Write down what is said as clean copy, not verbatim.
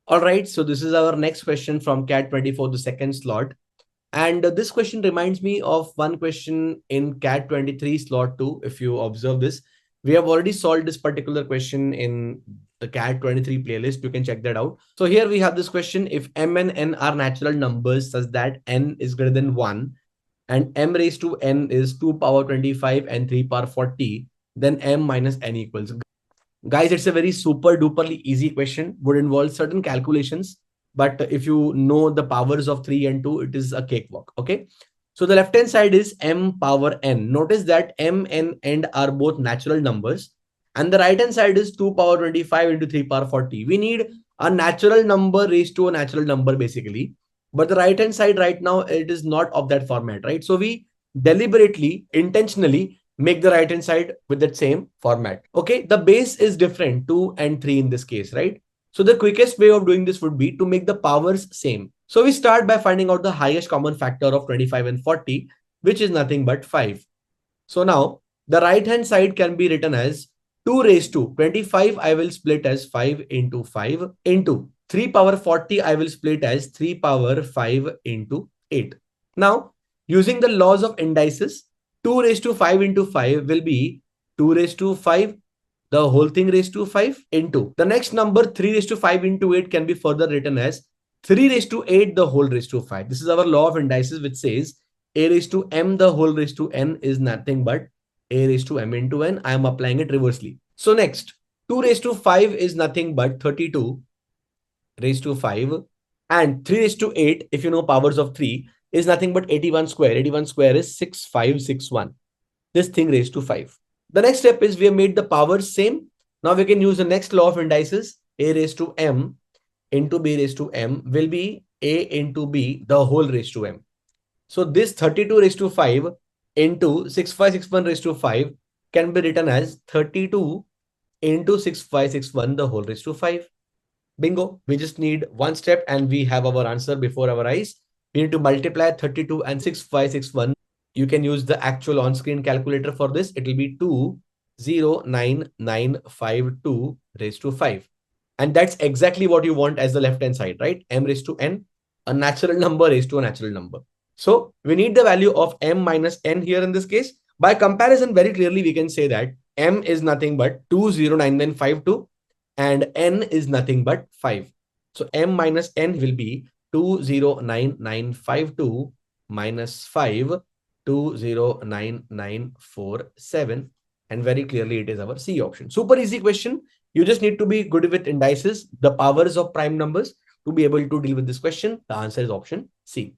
All right, so this is our next question from CAT 24, the second slot. And this question reminds me of one question in CAT 23 slot 2. If you observe this, we have already solved this particular question in the CAT 23 playlist. You can check that out. So here we have this question. If m and n are natural numbers such that n is greater than 1 and m raised to n is 2 power 25 and 3 power 40, then m minus n equals. Guys, it's a very super duperly easy question, would involve certain calculations. But if you know the powers of 3 and 2, it is a cakewalk. Okay. So the left hand side is m power n. Notice that m and n are both natural numbers. And the right hand side is 2 power 25 into 3 power 40. We need a natural number raised to a natural number basically. But the right hand side right now, it is not of that format, right? So we deliberately, intentionally make the right hand side with that same format. Okay, the base is different, 2 and 3 in this case, right? So the quickest way of doing this would be to make the powers same. So we start by finding out the highest common factor of 25 and 40, which is nothing but 5. So now the right hand side can be written as 2 raised to 25. I will split as 5 into 5 into 3 power 40. I will split as 3 power 5 into 8. Now using the laws of indices, 2 raised to 5 into 5 will be 2 raised to 5, the whole thing raised to 5 into the next number 3 raised to 5 into 8 can be further written as 3 raised to 8 the whole raised to 5. This is our law of indices, which says a raised to m the whole raised to n is nothing but a raised to m into n. I am applying it reversely. So next, 2 raised to 5 is nothing but 32 raised to 5, and 3 raised to 8, if you know powers of 3, is nothing but 81 square. 81 square is 6561. This thing raised to 5. The next step is we have made the powers same. Now we can use the next law of indices. A raised to m into b raised to m will be a into b the whole raised to m. So this 32 raised to 5 into 6561 raised to 5 can be written as 32 into 6561 the whole raised to 5. Bingo. We just need one step and we have our answer before our eyes. We need to multiply 32 and 6561. You can use the actual on-screen calculator for this. It will be 209,952 raised to 5. And that's exactly what you want as the left-hand side, right? M raised to n, a natural number raised to a natural number. So we need the value of m minus n here in this case. By comparison, very clearly, we can say that m is nothing but 209,952 and n is nothing but 5. So m minus n will be 209,952 minus 5, 209,947. And very clearly, it is our C option. Super easy question. You just need to be good with indices, the powers of prime numbers, to be able to deal with this question. The answer is option C.